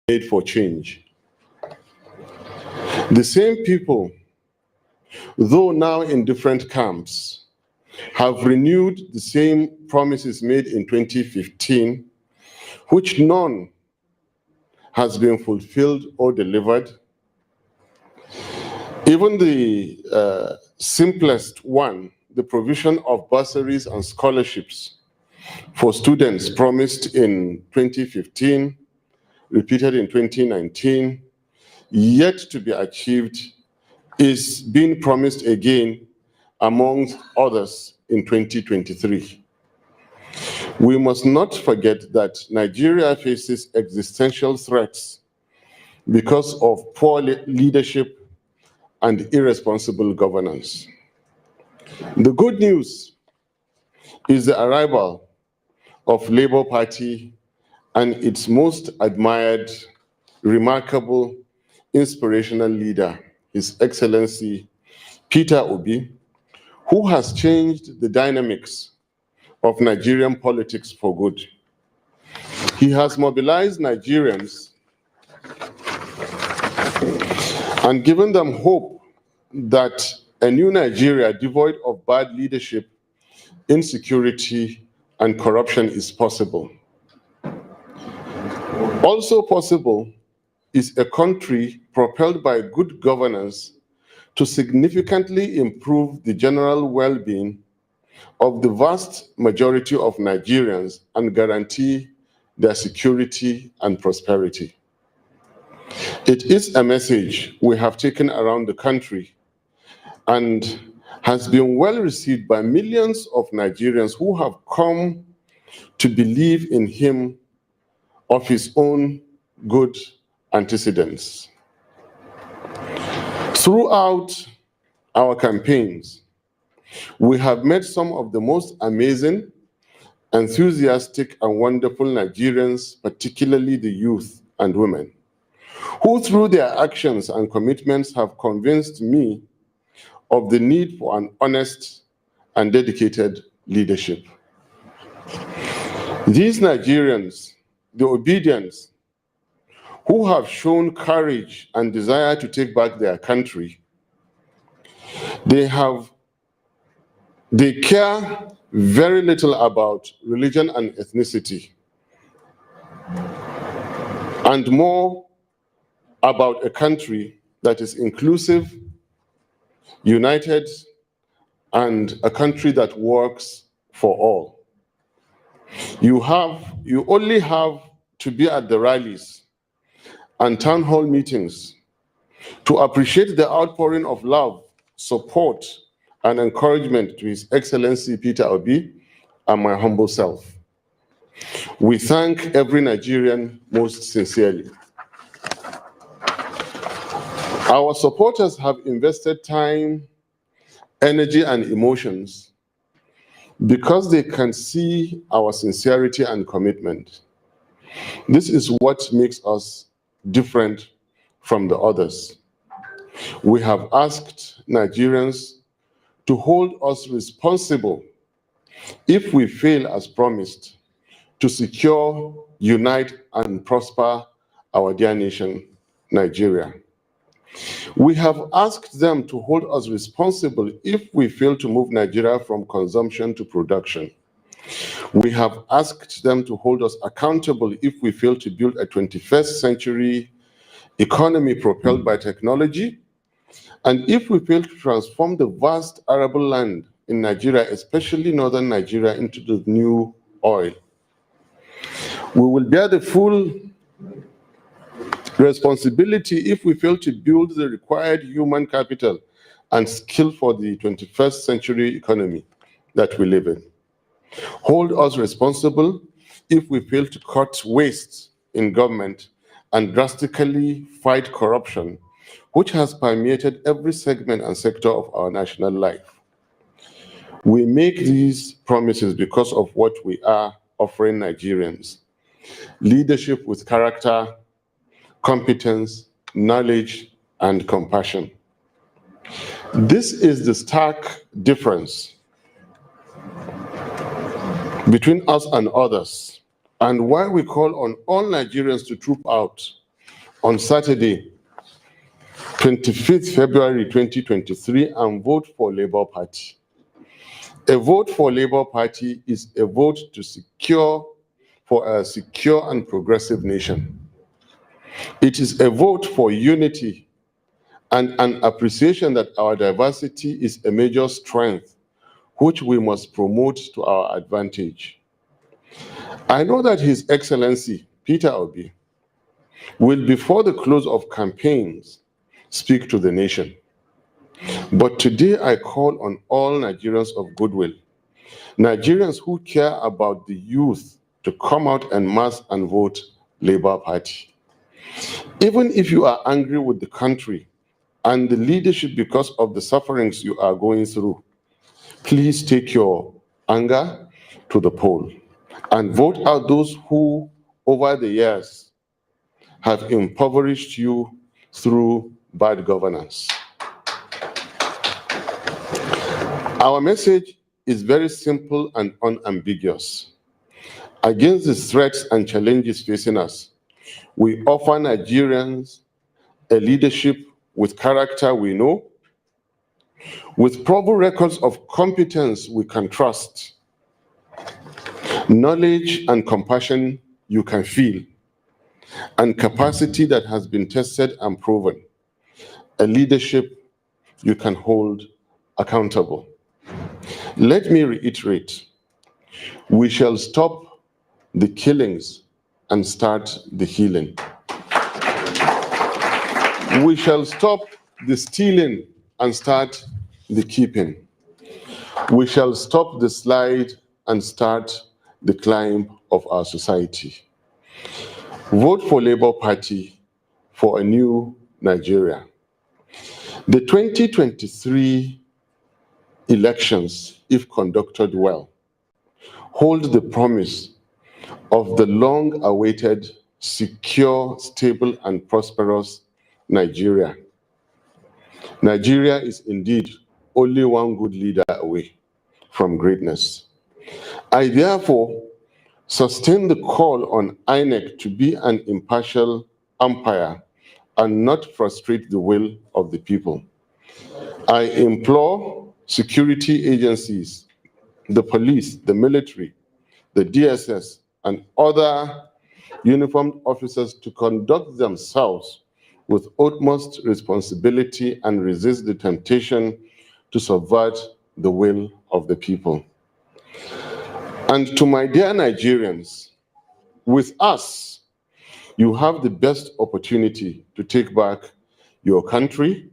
made for change. The same people, though now in different camps, have renewed the same promises made in 2015, which none has been fulfilled or delivered. Even the simplest one, the provision of bursaries and scholarships for students promised in 2015, repeated in 2019, yet to be achieved, is being promised again, among others, in 2023. We must not forget that Nigeria faces existential threats because of poor leadership and irresponsible governance. The good news is the arrival of Labour Party and its most admired, remarkable, inspirational leader, His Excellency Peter Obi, who has changed the dynamics of Nigerian politics for good. He has mobilized Nigerians and given them hope that a new Nigeria devoid of bad leadership, insecurity, and corruption is possible. Also possible is a country propelled by good governance to significantly improve the general well-being of the vast majority of Nigerians and guarantee their security and prosperity. It is a message we have taken around the country and has been well received by millions of Nigerians who have come to believe in him of his own good antecedents. Throughout our campaigns, we have met some of the most amazing, enthusiastic, and wonderful Nigerians, particularly the youth and women, who through their actions and commitments have convinced me of the need for an honest and dedicated leadership. These Nigerians, the obedience, who have shown courage and desire to take back their country, they care very little about religion and ethnicity, and more about a country that is inclusive, united, and a country that works for all. You only have to be at the rallies and town hall meetings to appreciate the outpouring of love, support, and encouragement to His Excellency Peter Obi and my humble self. We thank every Nigerian most sincerely. Our supporters have invested time, energy, and emotions because they can see our sincerity and commitment. This is what makes us different from the others. We have asked Nigerians to hold us responsible if we fail as promised to secure, unite, and prosper our dear nation, Nigeria. We have asked them to hold us responsible if we fail to move Nigeria from consumption to production. We have asked them to hold us accountable if we fail to build a 21st century economy propelled by technology, and if we fail to transform the vast arable land in Nigeria, especially northern Nigeria, into the new oil. We will bear the full responsibility if we fail to build the required human capital and skill for the 21st century economy that we live in. Hold us responsible if we fail to cut waste in government and drastically fight corruption, which has permeated every segment and sector of our national life. We make these promises because of what we are offering Nigerians: leadership with character, competence, knowledge, and compassion. This is the stark difference between us and others, and why we call on all Nigerians to troop out on Saturday, 25th February 2023, and vote for Labour Party. A vote for Labour Party is a vote to secure for a secure and progressive nation. It is a vote for unity and an appreciation that our diversity is a major strength which we must promote to our advantage. I know that His Excellency Peter Obi will, before the close of campaigns, speak to the nation. But today I call on all Nigerians of goodwill, Nigerians who care about the youth, to come out en masse and vote Labour Party. Even if you are angry with the country and the leadership because of the sufferings you are going through, please take your anger to the poll and vote out those who, over the years, have impoverished you through bad governance. Our message is very simple and unambiguous. Against the threats and challenges facing us, we offer Nigerians a leadership with character we know, with proven records of competence we can trust, knowledge and compassion you can feel, and capacity that has been tested and proven, a leadership you can hold accountable. Let me reiterate, we shall stop the killings and start the healing. We shall stop the stealing and start the keeping. We shall stop the slide and start the climb of our society. Vote for Labour Party for a new Nigeria. The 2023 elections, if conducted well, hold the promise of the long-awaited, secure, stable, and prosperous Nigeria. Nigeria is indeed only one good leader away from greatness. I therefore sustain the call on INEC to be an impartial umpire and not frustrate the will of the people. I implore security agencies, the police, the military, the DSS, and other uniformed officers to conduct themselves with utmost responsibility and resist the temptation to subvert the will of the people. And to my dear Nigerians, with us, you have the best opportunity to take back your country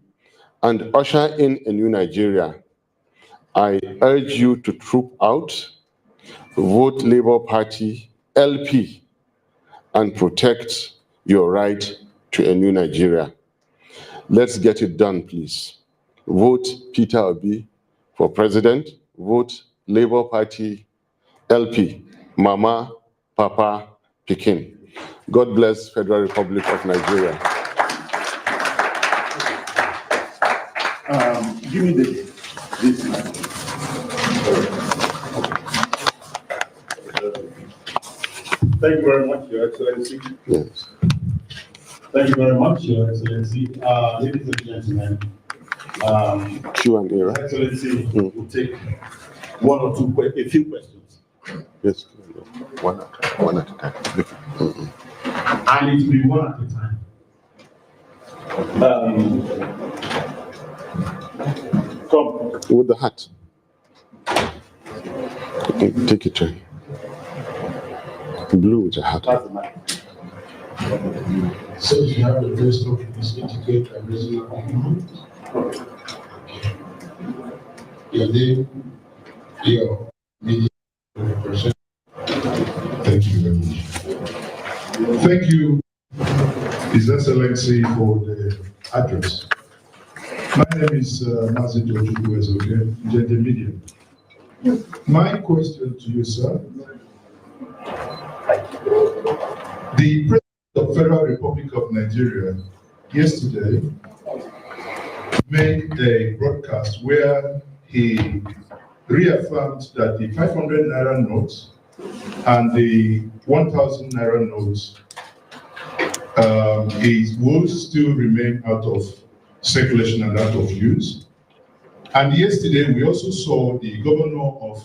and usher in a new Nigeria. I urge you to troop out, vote Labour Party LP, and protect your right to a new Nigeria. Let's get it done, please. Vote Peter Obi for president. Vote Labour Party LP, Mama, Papa, Pikin. God bless Federal Republic of Nigeria. Give me this mic. Thank you very much, Your Excellency. Yes. Thank you very much, Your Excellency. Ladies and gentlemen, Q&A, right? Your Excellency will take one or two, a few questions. Yes, one at a time. I need to be one at a time. Come. With the hat. Take your turn. Blue with your hat. So you have the best of this etiquette and reasonable. Your name, your media person. Thank you very much. Thank you, His Excellency, for the address. My name is Mazito Ojukwu, Gender Media. My question to you, sir. The President of the Federal Republic of Nigeria yesterday made a broadcast where he reaffirmed that the 500 Naira notes and the 1,000 Naira notes it will still remain out of circulation and out of use. And yesterday, we also saw the governor of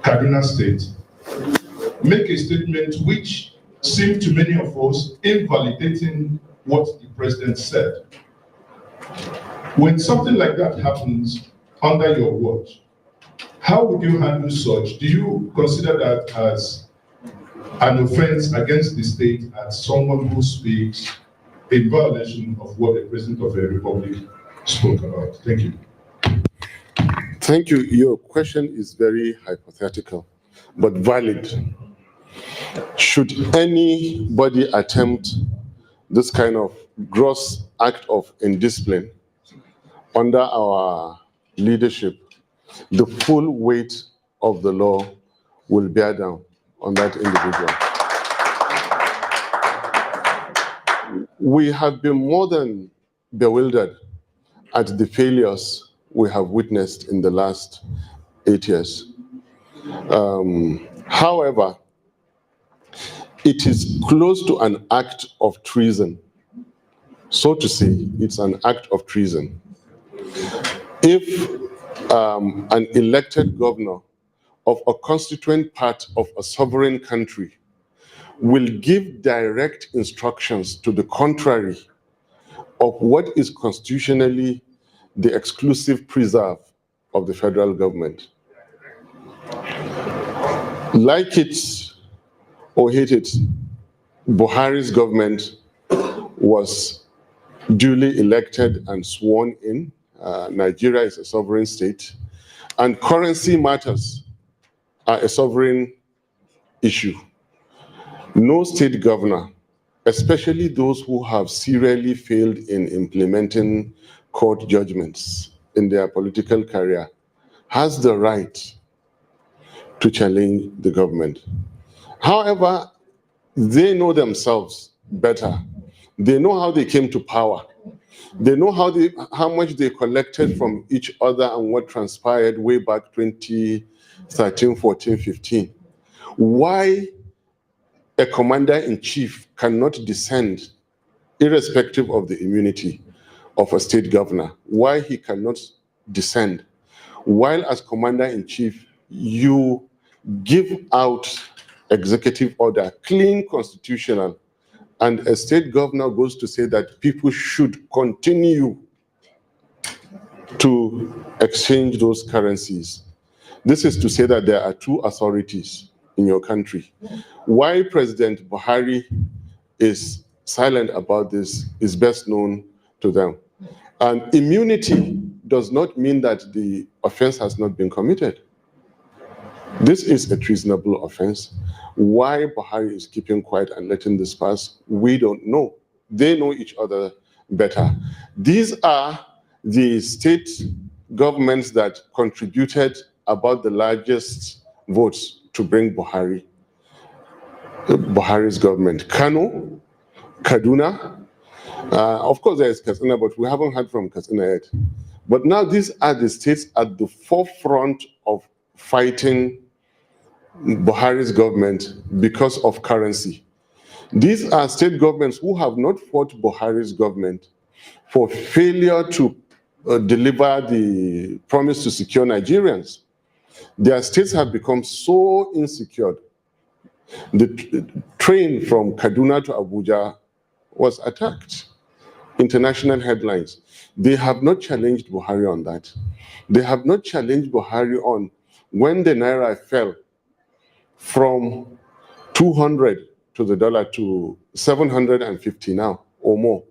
Kaduna State make a statement which seemed to many of us invalidating what the president said. When something like that happens under your watch, how would you handle such? Do you consider that as an offense against the state, as someone who speaks in violation of what the president of the republic spoke about? Thank you. Thank you. Your question is very hypothetical, but valid. Should anybody attempt this kind of gross act of indiscipline under our leadership, the full weight of the law will bear down on that individual. We have been more than bewildered at the failures we have witnessed in the last 8 years. However, it is close to an act of treason. So to say, it's an act of treason. If an elected governor of a constituent part of a sovereign country will give direct instructions to the contrary of what is constitutionally the exclusive preserve of the federal government. Like it or hate it, Buhari's government was duly elected and sworn in. Nigeria is a sovereign state, and currency matters are a sovereign issue. No state governor, especially those who have serially failed in implementing court judgments in their political career, has the right to challenge the government. However, they know themselves better. They know how they came to power. They know how much they collected from each other and what transpired way back 2013, 14, 15. Why a commander-in-chief cannot descend, irrespective of the immunity of a state governor, why he cannot descend, while as commander-in-chief, you give out executive order, clean constitutional, and a state governor goes to say that people should continue to exchange those currencies. This is to say that there are two authorities in your country. Why President Buhari is silent about this is best known to them. And immunity does not mean that the offense has not been committed. This is a treasonable offense. Why Buhari is keeping quiet and letting this pass, we don't know. They know each other better. These are the state governments that contributed about the largest votes to bring Buhari's government. Kano, Kaduna, of course there is Katsina, but we haven't heard from Katsina yet. But now these are the states at the forefront of fighting Buhari's government because of currency. These are state governments who have not fought Buhari's government for failure to deliver the promise to secure Nigerians. Their states have become so insecure. The train from Kaduna to Abuja was attacked. International headlines. They have not challenged Buhari on that. They have not challenged Buhari on when the Naira fell from 200 to the dollar to 750 now or more.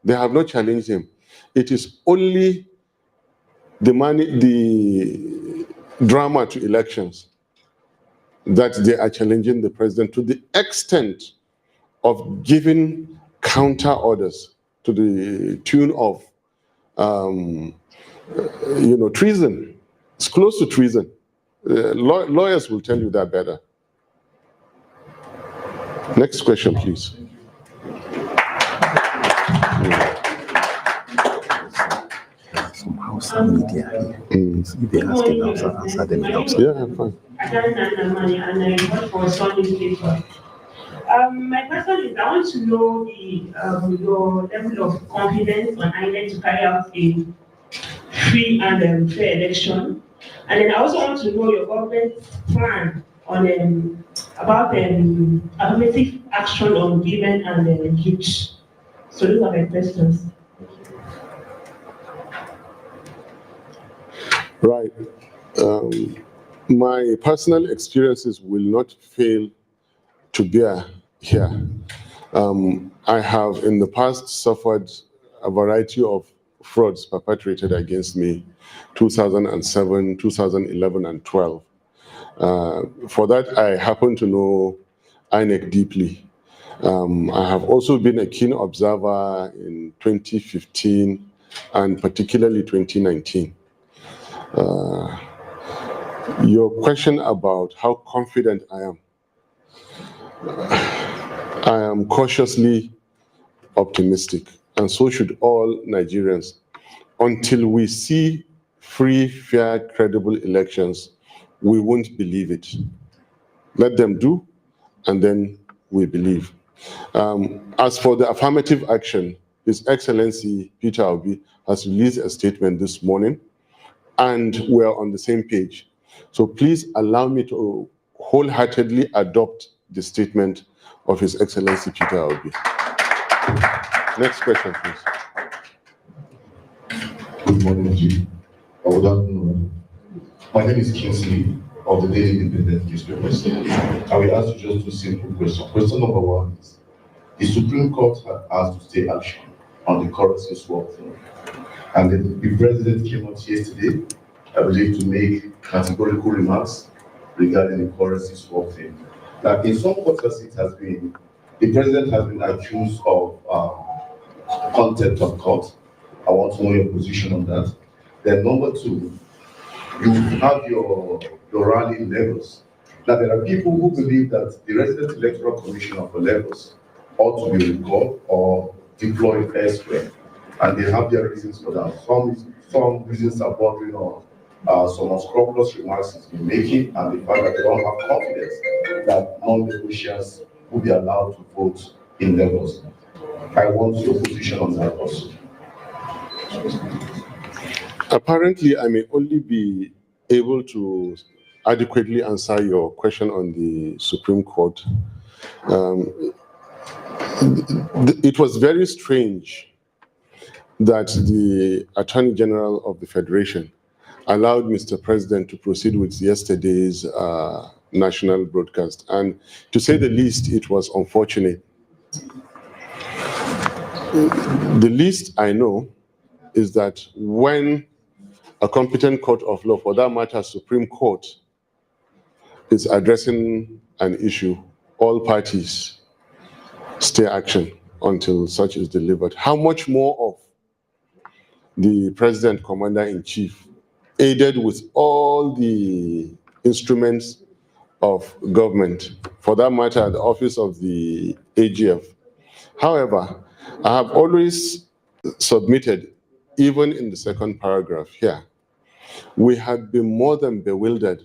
They have not challenged him. It is only the money, the drama to elections that they are challenging the president to the extent of giving counter orders to the tune of, treason. It's close to treason. Lawyers will tell you that better. Next question, please. Some Hausa media here. If they ask in Hausa, answer them in Hausa. Yeah, I'm fine. My question is, I want to know your level of confidence on INEC to carry out a free and fair election. And then I also want to know your government's plan on about affirmative action on women and youth. So those are my questions. Right. My personal experiences will not fail to bear here. I have in the past suffered a variety of frauds perpetrated against me, 2007, 2011, and 12. For that, I happen to know INEC deeply. I have also been a keen observer in 2015 and particularly 2019. Your question about how confident I am cautiously optimistic, and so should all Nigerians. Until we see free, fair, credible elections, we won't believe it. Let them do, and then we believe. As for the affirmative action, His Excellency Peter Obi has released a statement this morning, and we're on the same page. So please allow me to wholeheartedly adopt the statement of His Excellency Peter Obi. Next question, please. Good morning, Chief. Good afternoon. My name is Kingsley of the Daily Independent newspapers. I will ask you just two simple questions. Question number one is, the Supreme Court has to take action on the currency swap thing. And then the president came out yesterday, I believe, to make categorical remarks regarding the currency swap thing. Now, in some quarters, the president has been accused of contempt of court. I want to know your position on that. Then number two, you have your rally in Lagos. Now, there are people who believe that the resident electoral commissioner for Lagos ought to be recalled or deployed elsewhere. And they have their reasons for that. Some reasons are bordering on some unscrupulous remarks he's been making, and the fact that they don't have confidence that non-Lagosians will be allowed to vote in Lagos. I want your position on that also. Apparently, I may only be able to adequately answer your question on the Supreme Court. It was very strange that the Attorney General of the Federation allowed Mr. President to proceed with yesterday's national broadcast. And to say the least, it was unfortunate. The least I know is that when a competent court of law, for that matter, Supreme Court, is addressing an issue, all parties stay action until such is delivered. How much more of the President, Commander-in-Chief, aided with all the instruments of government, for that matter, the office of the AGF. However, I have always submitted, even in the second paragraph here, we had been more than bewildered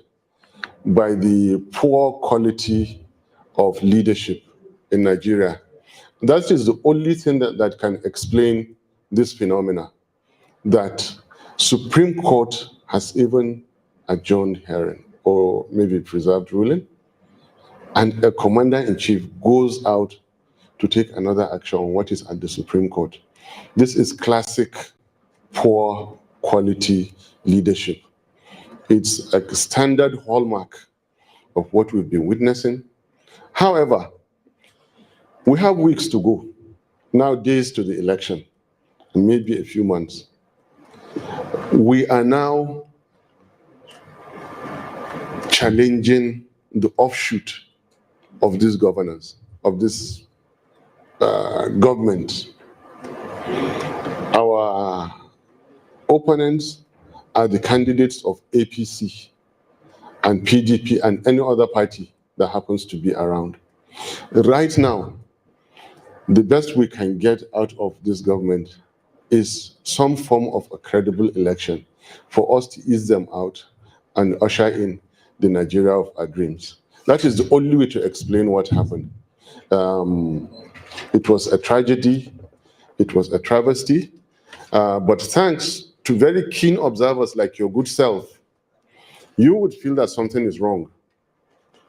by the poor quality of leadership in Nigeria. That is the only thing that can explain this phenomena, that Supreme Court has even adjourned hearing or maybe preserved ruling, and a commander-in-chief goes out to take another action on what is at the Supreme Court. This is classic poor quality leadership. It's a standard hallmark of what we've been witnessing. However, we have weeks to go, now days to the election, and maybe a few months. We are now challenging the offshoot of this governance, of this government. Our opponents are the candidates of APC and PDP and any other party that happens to be around. Right now, the best we can get out of this government is some form of a credible election for us to ease them out and usher in the Nigeria of our dreams. That is the only way to explain what happened. It was a tragedy. It was a travesty. But thanks to very keen observers like your good self, you would feel that something is wrong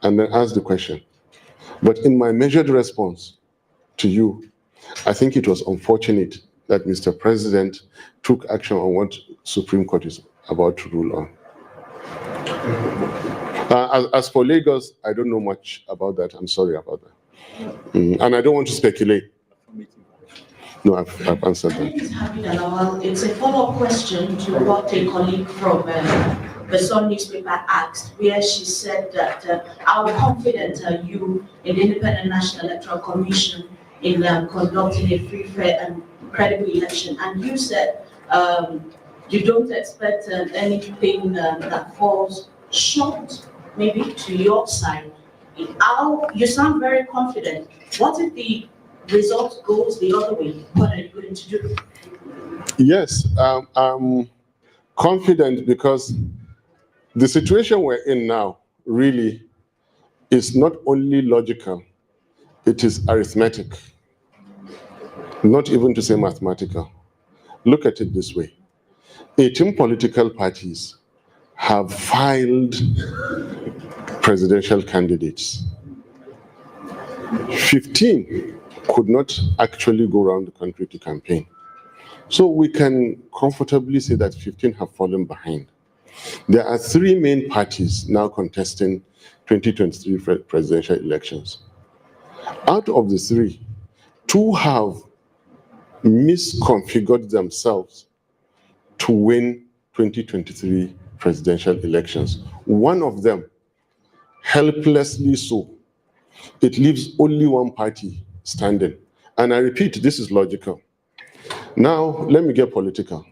and then ask the question. But in my measured response to you, I think it was unfortunate that Mr. President took action on what Supreme Court is about to rule on. As for Lagos, I don't know much about that. I'm sorry about that. And I don't want to speculate. No, I've answered that. My name is Hamid Alawal. It's a follow-up question to what a colleague from the Sun newspaper asked, where she said that how confident are you in the Independent National Electoral Commission in conducting a free, fair, and credible election? And you said you don't expect anything that falls short, maybe to your side. How you sound very confident. What if the result goes the other way? What are you going to do? Yes, I'm confident because the situation we're in now really is not only logical, it is arithmetic, not even to say mathematical. Look at it this way. 18 political parties have filed presidential candidates. 15 could not actually go around the country to campaign. So we can comfortably say that 15 have fallen behind. There are 3 main parties now contesting 2023 presidential elections. Out of the 3, 2 have misconfigured themselves to win 2023 presidential elections. One of them, helplessly so, it leaves only one party standing. And I repeat, this is logical. Now, let me get political.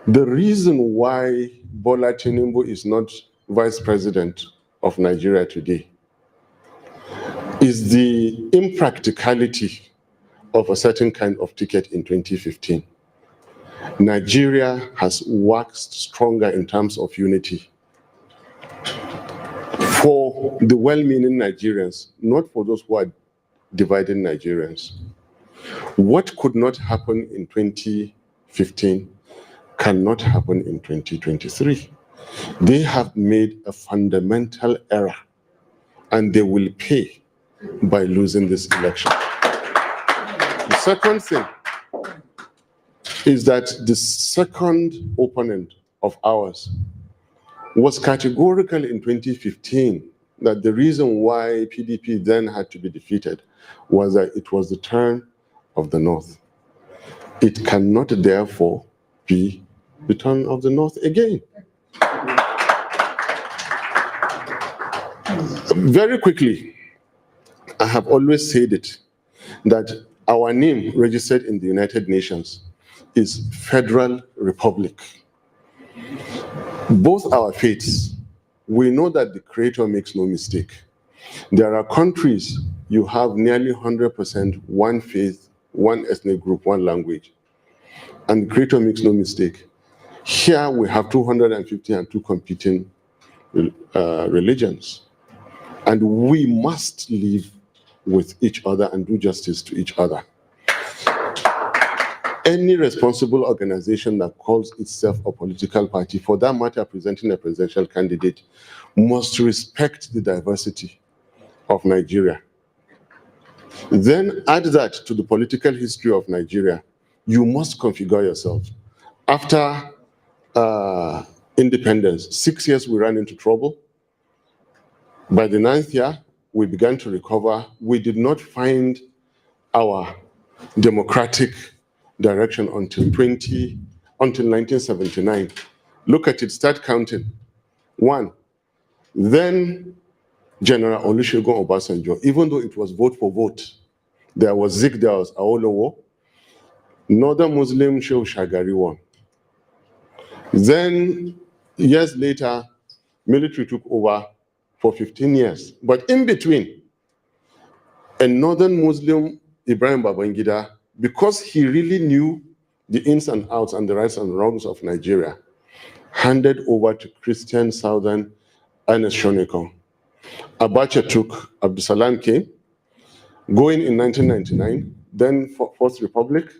The reason why Bola Tinubu is not vice president of Nigeria today is the impracticality of a certain kind of ticket in 2015. Nigeria has waxed stronger in terms of unity. For the well-meaning Nigerians, not for those who are dividing Nigerians. What could not happen in 2015 cannot happen in 2023. They have made a fundamental error, and they will pay by losing this election. The second thing is that the second opponent of ours was categorical in 2015 that the reason why PDP then had to be defeated was that it was the turn of the North. It cannot therefore be the turn of the North again. Very quickly, I have always said it, that our name registered in the United Nations is Federal Republic. Both our faiths, we know that the Creator makes no mistake. There are countries you have nearly 100% one faith, one ethnic group, one language, and the Creator makes no mistake. Here we have 252 competing religions, and we must live with each other and do justice to each other. Any responsible organization that calls itself a political party, for that matter presenting a presidential candidate, must respect the diversity of Nigeria. Then add that to the political history of Nigeria. You must configure yourself. After independence, 6 years we ran into trouble. By the 9th year, we began to recover. We did not find our democratic direction until 1979. Look at it, start counting. 1, then General Olusegun Obasanjo, even though it was vote for vote, there was Zik, there was Awolowo, Northern Muslim Shehu Shagari won. Then, years later, military took over for 15 years. But in between, a Northern Muslim, Ibrahim Babangida, because he really knew the ins and outs and the rights and wrongs of Nigeria, handed over to Christian Southern Ernest Shonekan. Abacha took, Abdulsalam came, going in 1999, then Fourth Republic,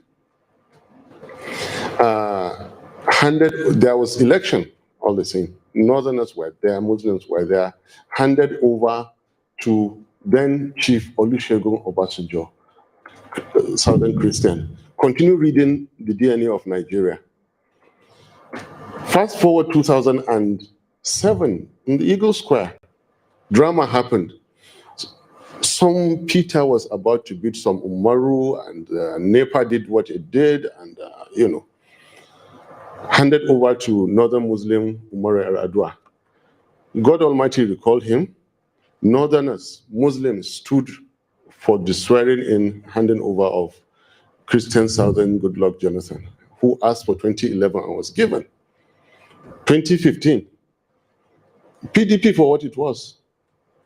there was election, all the same. Northerners were there, Muslims were there, handed over to then Chief Olusegun Obasanjo, Southern Christian. Continue reading the DNA of Nigeria. Fast forward 2007, in the Eagle Square, drama happened. Some Peter was about to beat some Umaru, and NEPA did what it did, and handed over to Northern Muslim Umaru Yar'Adua. God Almighty recalled him. Northerners, Muslims stood for the swearing in, handing over of Christian Southern Goodluck Jonathan, who asked for 2011 and was given. 2015, PDP for what it was,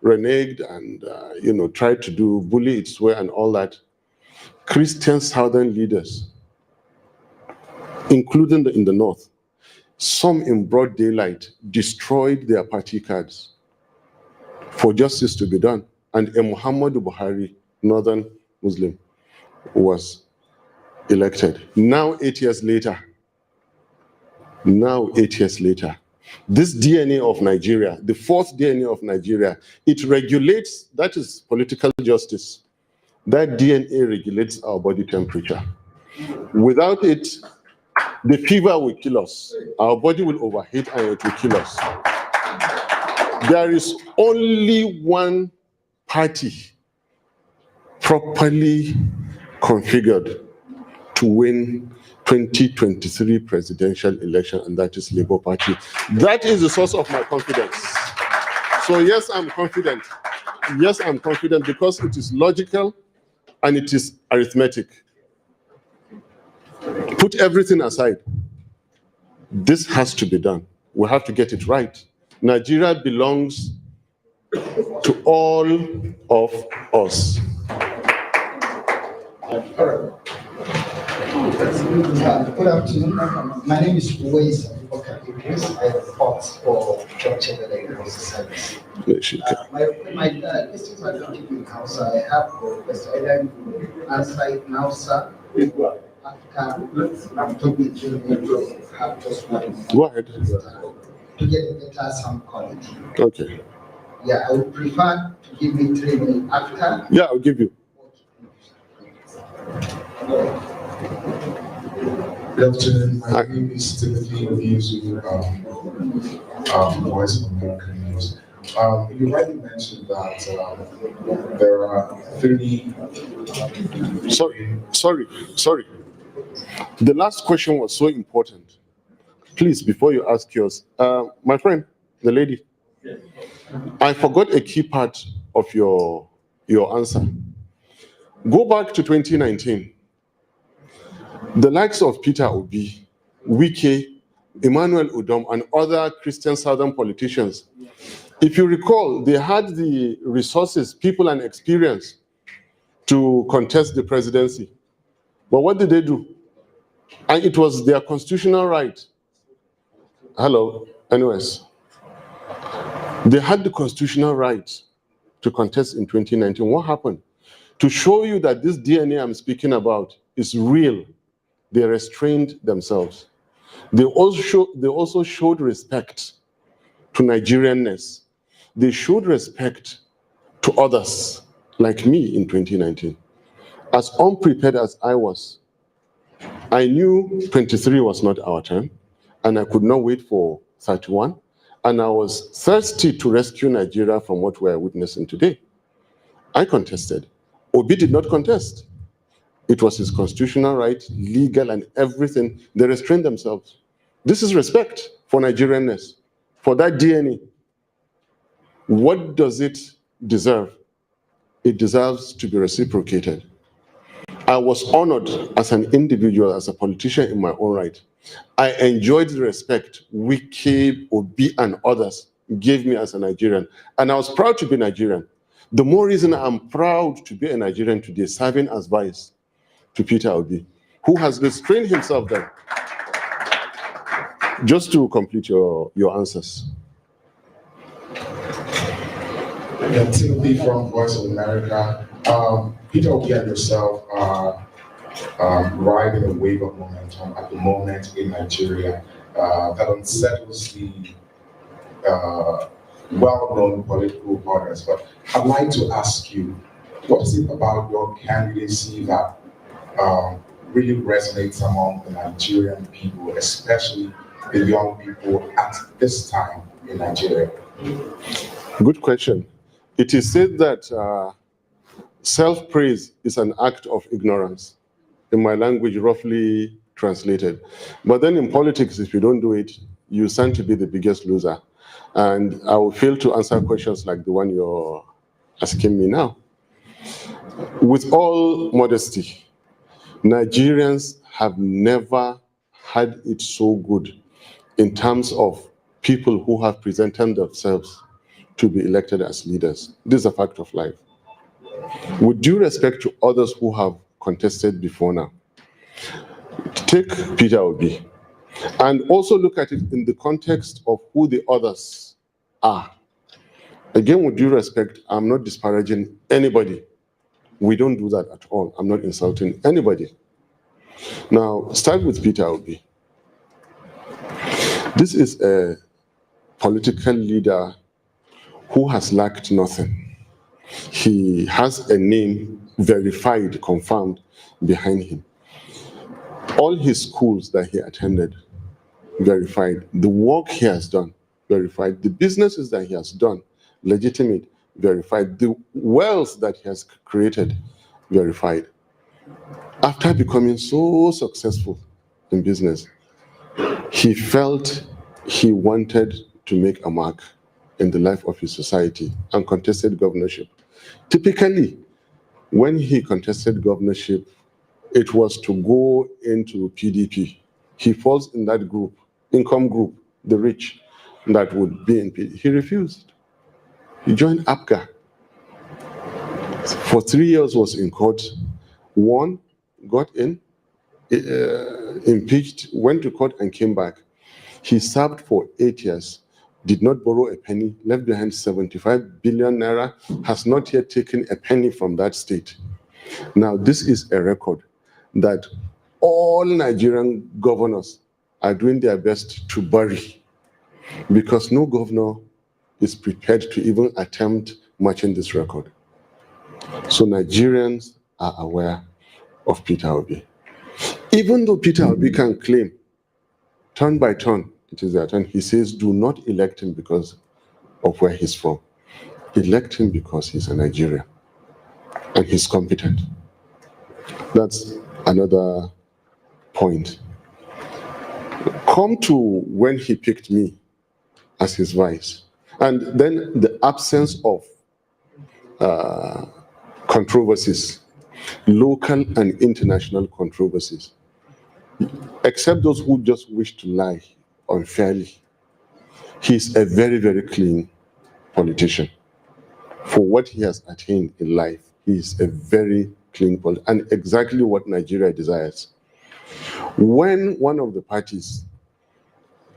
reneged and tried to do bully its way and all that. Christian Southern leaders, including in the north, some in broad daylight, destroyed their party cards for justice to be done. And a Muhammadu Buhari, Northern Muslim, was elected. Now, 8 years later, this DNA of Nigeria, the fourth DNA of Nigeria, it regulates, that is political justice. That DNA regulates our body temperature. Without it, the fever will kill us. Our body will overheat and it will kill us. There is only one party properly configured to win 2023 presidential election, and that is Labour Party. That is the source of my confidence. So yes, I'm confident. Yes, I'm confident because it is logical and it is arithmetic. Put everything aside. This has to be done. We have to get it right. Nigeria belongs to all of us. Good afternoon. My name is Uwais Idris. I report for Church Electoral Service. My questions are going to be in Hausa. I have a request. Either answer it now, sir. I'm talking to you. Have just one. Go ahead. To get a better sound quality. Okay. Yeah, I would prefer to give me 3 minutes after. Yeah, I'll give you. Good afternoon. My name is Timothy Oyezu, Voice of American News. You rightly mentioned that there are 30. Sorry. The last question was so important. Please, before you ask yours, my friend, the lady, I forgot a key part of your answer. Go back to 2019. The likes of Peter Obi, Wike, Emmanuel Udom, and other Christian Southern politicians, if you recall, they had the resources, people, and experience to contest the presidency. But what did they do? And it was their constitutional right. Hello, anyways. They had the constitutional right to contest in 2019. What happened? To show you that this DNA I'm speaking about is real, they restrained themselves. They also showed respect to Nigerianness. They showed respect to others, like me in 2019. As unprepared as I was, I knew 23 was not our time, and I could not wait for 31, and I was thirsty to rescue Nigeria from what we are witnessing today. I contested. Obi did not contest. It was his constitutional right, legal, and everything. They restrained themselves. This is respect for Nigerianness, for that DNA. What does it deserve? It deserves to be reciprocated. I was honored as an individual, as a politician in my own right. I enjoyed the respect Wike, Obi, and others gave me as a Nigerian, and I was proud to be Nigerian. The more reason I'm proud to be a Nigerian today, serving as vice to Peter Obi, who has restrained himself there. Just to complete your answers. Yeah, Timothy from Voice of America. Peter Obi and yourself are riding a wave of momentum at the moment in Nigeria that unsettles the well-known political orders. But I'd like to ask you, what is it about your candidacy that really resonates among the Nigerian people, especially the young people at this time in Nigeria? Good question. It is said that self-praise is an act of ignorance, in my language, roughly translated. But then in politics, if you don't do it, you stand to be the biggest loser. And I will fail to answer questions like the one you're asking me now. With all modesty, Nigerians have never had it so good in terms of people who have presented themselves to be elected as leaders. This is a fact of life. With due respect to others who have contested before now, take Peter Obi and also look at it in the context of who the others are. Again, with due respect, I'm not disparaging anybody. We don't do that at all. I'm not insulting anybody. Now, start with Peter Obi. This is a political leader who has lacked nothing. He has a name verified, confirmed behind him. All his schools that he attended, verified. The work he has done, verified. The businesses that he has done, legitimate, verified. The wealth that he has created, verified. After becoming so successful in business, he felt he wanted to make a mark in the life of his society and contested governorship. Typically, when he contested governorship, it was to go into PDP. He falls in that group, income group, the rich, that would be in PDP. He refused. He joined APGA. For 3 years was in court, won, got in, impeached, went to court and came back. He served for 8 years, did not borrow a penny, left behind 75 billion naira, has not yet taken a penny from that state. Now, this is a record that all Nigerian governors are doing their best to bury, because no governor is prepared to even attempt matching this record. So Nigerians are aware of Peter Obi. Even though Peter Obi can claim, turn by turn, it is their turn, he says, do not elect him because of where he's from. Elect him because he's a Nigerian and he's competent. That's another point. Come to when he picked me as his vice, and then the absence of controversies, local and international controversies, except those who just wish to lie unfairly. He's a very, very clean politician. For what he has attained in life, he's a very clean politician, and exactly what Nigeria desires. When one of the parties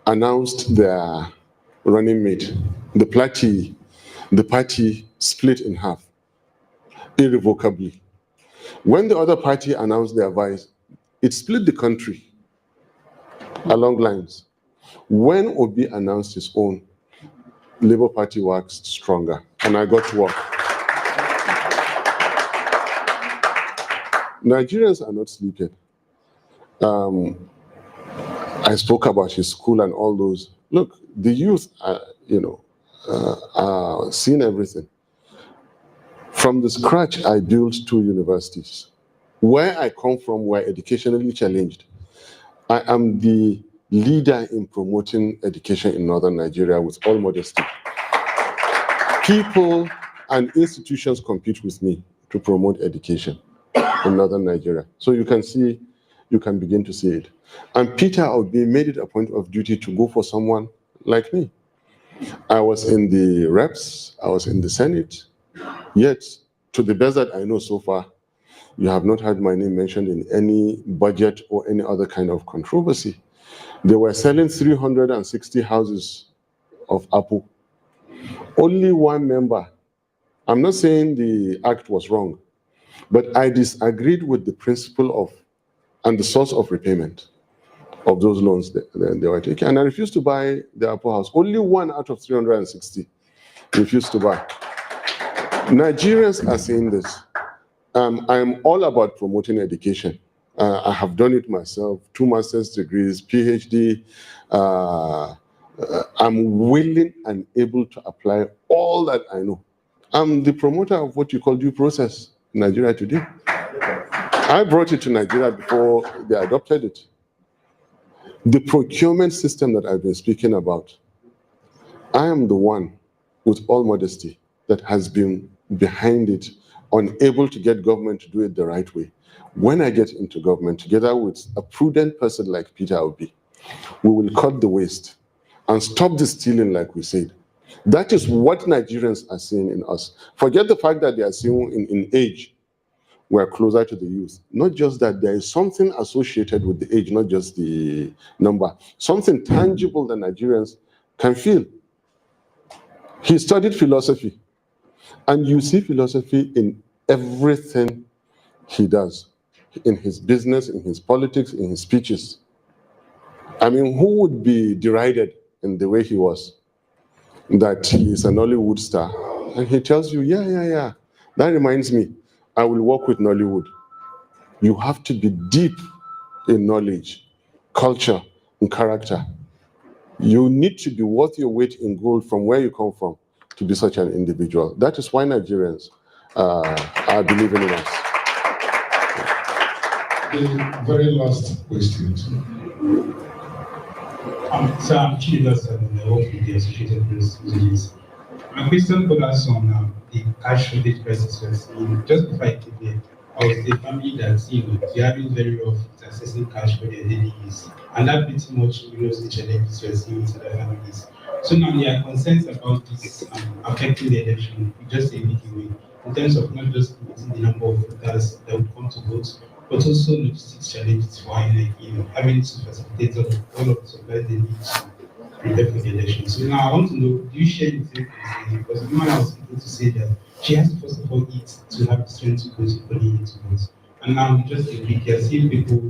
announced their running mate, the party split in half, irrevocably. When the other party announced their vice, it split the country along lines. When Obi announced his own, Labour Party waxed stronger, and I got to work. Nigerians are not sleeping. I spoke about his school and all those. Look, the youth are, are seeing everything. From the scratch, I built 2 universities. Where I come from, we're educationally challenged. I am the leader in promoting education in northern Nigeria, with all modesty. People and institutions compete with me to promote education in northern Nigeria. So you can begin to see it. And Peter Obi made it a point of duty to go for someone like me. I was in the reps, I was in the Senate, yet to the best that I know so far, you have not had my name mentioned in any budget or any other kind of controversy. They were selling 360 houses of Apple. Only one member I'm not saying the act was wrong, but I disagreed with the principle of and the source of repayment of those loans they were taking. And I refused to buy the Apple House. Only 1 out of 360 refused to buy. Nigerians are saying this. I'm all about promoting education. I have done it myself, 2 master's degrees, PhD. I'm willing and able to apply all that I know. I'm the promoter of what you call due process in Nigeria today. I brought it to Nigeria before they adopted it. The procurement system that I've been speaking about, I am the one, with all modesty, that has been behind it, unable to get government to do it the right way. When I get into government, together with a prudent person like Peter Obi, we will cut the waste and stop the stealing like we said. That is what Nigerians are seeing in us. Forget the fact that they are seeing in age, we're closer to the youth. Not just that, there is something associated with the age, not just the number. Something tangible that Nigerians can feel. He studied philosophy, and you see philosophy in everything he does, in his business, in his politics, in his speeches. I mean, who would be derided in the way he was, that he is an Nollywood star? And he tells you, yeah. That reminds me, I will work with Nollywood. You have to be deep in knowledge, culture, and character. You need to be worth your weight in gold from where you come from to be such an individual. That is why Nigerians are believing in us. The very last question. So I'm Chidas and I work with the Associated Press Agency. My question focus on the cash shortage crisis we're seeing. Just before I came here, I was a family that's they're having very rough accessing cash for their daily use. And that pretty much mirrors the challenges we're seeing with other families. So now there are concerns about this affecting the election, just a big way, in terms of not just limiting the number of voters that would come to vote, but also logistics challenges for having to facilitate all of the supplies they need to prepare for the election. So now I want to know, do you share the same concern? Because the woman I was speaking to say that she has to first of all eat to have the strength to go to polling to vote. And now just a week, you're seeing people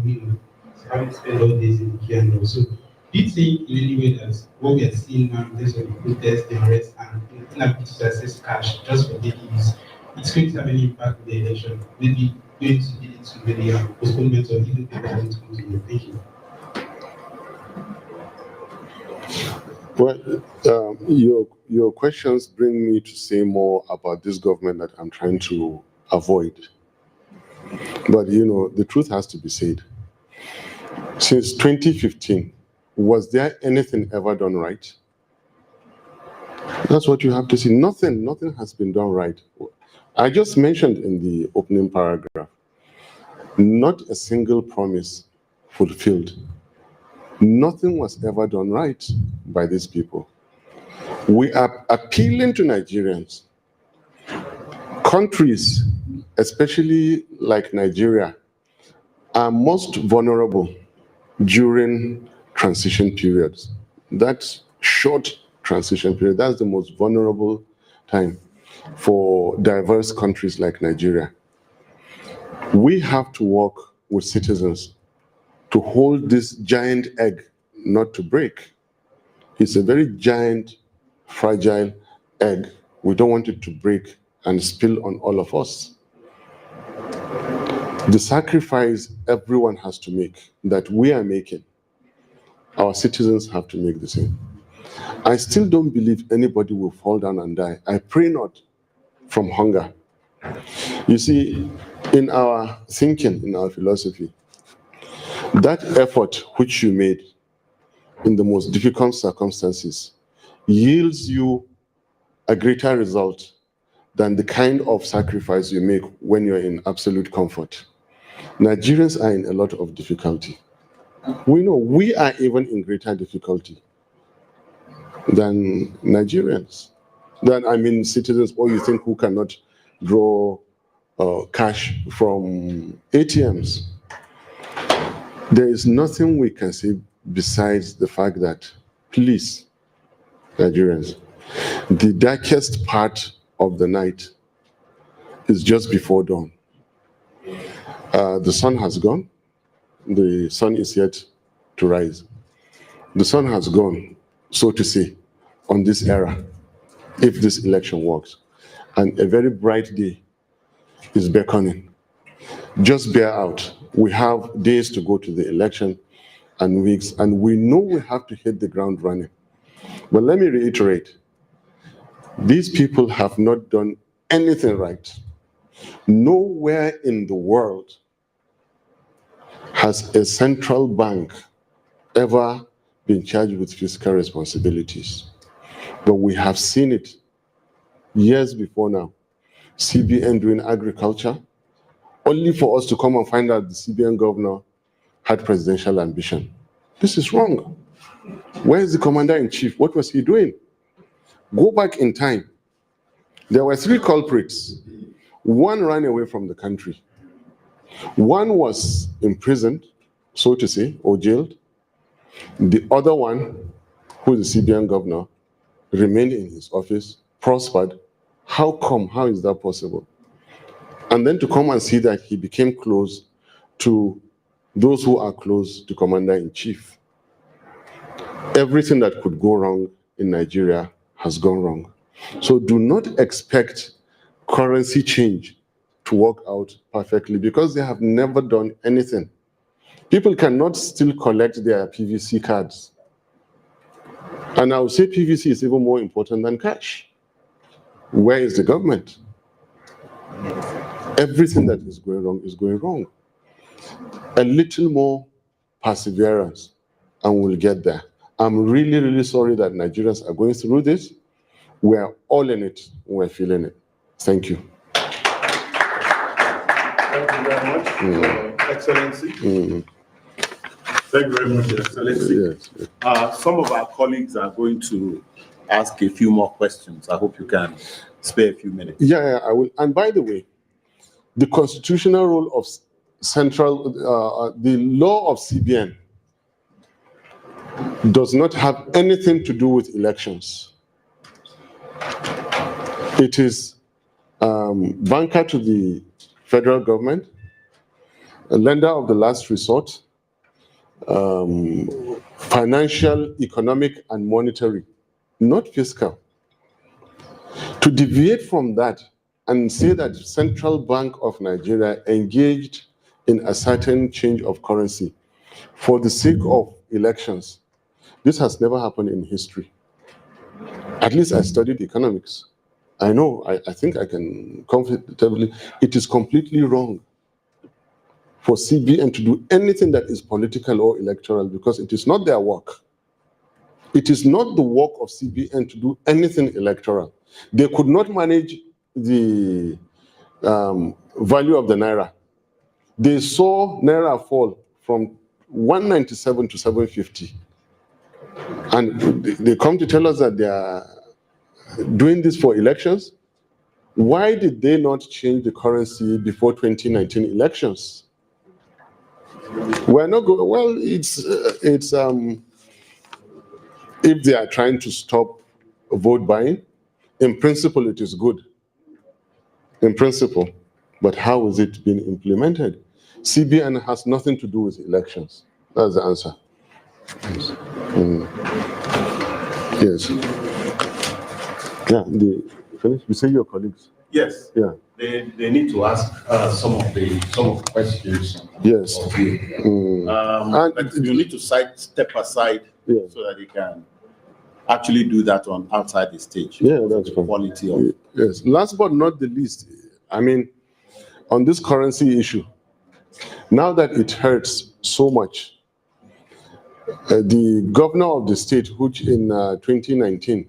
having to spend all days in the queue and all. So do you think in any way that what we are seeing now in terms of the protests, the arrests, and inability to access cash just for daily use, it's going to have any impact on the election? Maybe going to lead to maybe a postponement or even people having to come to the Thank you. Well, your questions bring me to say more about this government that I'm trying to avoid. But the truth has to be said. Since 2015, was there anything ever done right? That's what you have to see. Nothing has been done right. I just mentioned in the opening paragraph, not a single promise fulfilled. Nothing was ever done right by these people. We are appealing to Nigerians. Countries, especially like Nigeria, are most vulnerable during transition periods. That short transition period, that's the most vulnerable time for diverse countries like Nigeria. We have to work with citizens to hold this giant egg not to break. It's a very giant, fragile egg. We don't want it to break and spill on all of us. The sacrifice everyone has to make, that we are making, our citizens have to make the same. I still don't believe anybody will fall down and die. I pray not from hunger. You see, in our thinking, in our philosophy, that effort which you made in the most difficult circumstances yields you a greater result than the kind of sacrifice you make when you're in absolute comfort. Nigerians are in a lot of difficulty. We know we are even in greater difficulty than Nigerians. Citizens, or you think who cannot draw cash from ATMs. There is nothing we can say besides the fact that, please, Nigerians, the darkest part of the night It's just before dawn. The sun has gone. The sun is yet to rise. The sun has gone, so to say, on this era, if this election works. And a very bright day is beckoning. Just bear out. We have days to go to the election and weeks, and we know we have to hit the ground running. But let me reiterate, these people have not done anything right. Nowhere in the world has a central bank ever been charged with fiscal responsibilities. But we have seen it years before now. CBN doing agriculture, only for us to come and find out the CBN governor had presidential ambition. This is wrong. Where is the commander-in-chief? What was he doing? Go back in time. There were 3 culprits. One ran away from the country. One was imprisoned, so to say, or jailed. The other one, who is the CBN governor, remained in his office, prospered. How come? How is that possible? And then to come and see that he became close to those who are close to commander-in-chief. Everything that could go wrong in Nigeria has gone wrong. So do not expect currency change to work out perfectly, because they have never done anything. People cannot still collect their PVC cards. And I would say PVC is even more important than cash. Where is the government? Everything that is going wrong is going wrong. A little more perseverance and we'll get there. I'm really, really sorry that Nigerians are going through this. We're all in it. We're feeling it. Thank you. Thank you very much, Excellency. Thank you very much, Excellency. Yes. Some of our colleagues are going to ask a few more questions. I hope you can spare a few minutes. Yeah, I will. And by the way, the constitutional role of the law of CBN does not have anything to do with elections. It is banker to the federal government, a lender of the last resort, financial, economic, and monetary, not fiscal. To deviate from that and say that Central Bank of Nigeria engaged in a certain change of currency for the sake of elections, this has never happened in history. At least I studied economics. I know, I think I can comfortably, it is completely wrong for CBN to do anything that is political or electoral, because it is not their work. It is not the work of CBN to do anything electoral. They could not manage the value of the Naira. They saw Naira fall from 197 to 750. And they come to tell us that they are doing this for elections. Why did they not change the currency before 2019 elections? We're not going, well, it's if they are trying to stop vote buying, in principle, it is good. In principle. But how is it being implemented? CBN has nothing to do with elections. That's the answer. Yes. Yeah, finish. You say your colleagues. Yes. Yeah. They need to ask some of the questions. Yes. Of you. But you need to step aside so that you can actually do that on outside the stage. Yeah, that's the quality of. Yes. Last but not the least, I mean, on this currency issue, now that it hurts so much, the governor of the state, which in 2019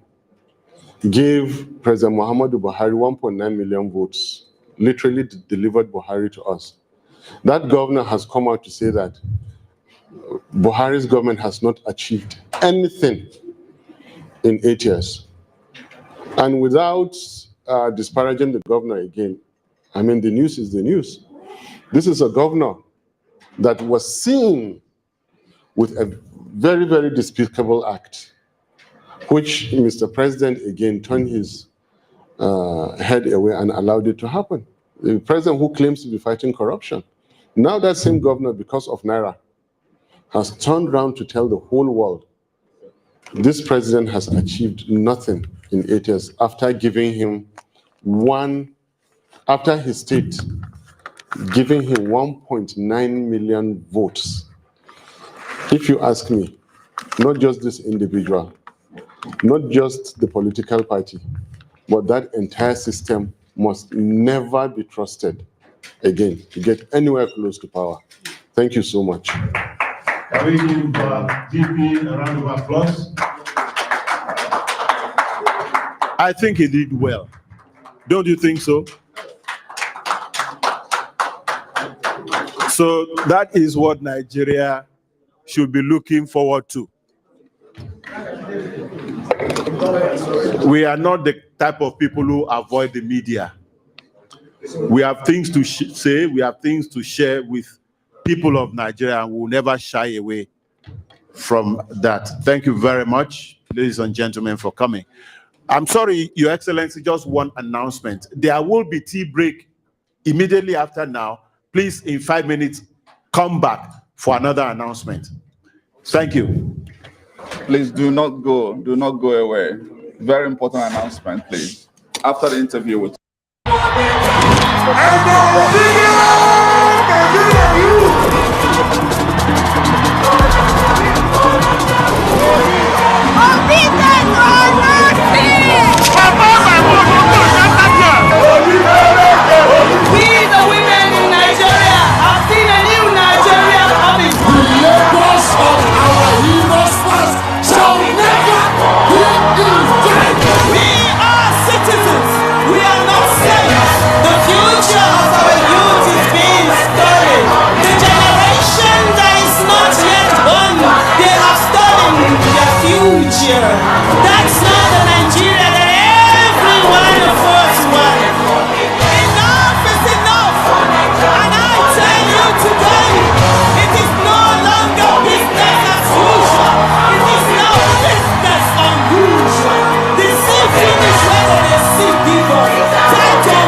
gave President Muhammadu Buhari 1.9 million votes, literally delivered Buhari to us. That governor has come out to say that Buhari's government has not achieved anything in 8 years. And without disparaging the governor again, I mean, the news is the news. This is a governor that was seen with a very, very despicable act, which Mr. President again turned his head away and allowed it to happen. The president who claims to be fighting corruption. Now that same governor, because of Naira, has turned around to tell the whole world this president has achieved nothing in 8 years after giving him after his state giving him 1.9 million votes. If you ask me, not just this individual, not just the political party, but that entire system must never be trusted again to get anywhere close to power. Thank you so much. Can we give DP a round of applause? I think he did well. Don't you think so? So that is what Nigeria should be looking forward to. We are not the type of people who avoid the media. We have things to say, we have things to share with people of Nigeria, and we will never shy away from that. Thank you very much, ladies and gentlemen, for coming. I'm sorry, Your Excellency, just one announcement. There will be tea break immediately after now. Please, in 5 minutes, come back for another announcement. Thank you. Please do not go away. Very important announcement, please. After the interview with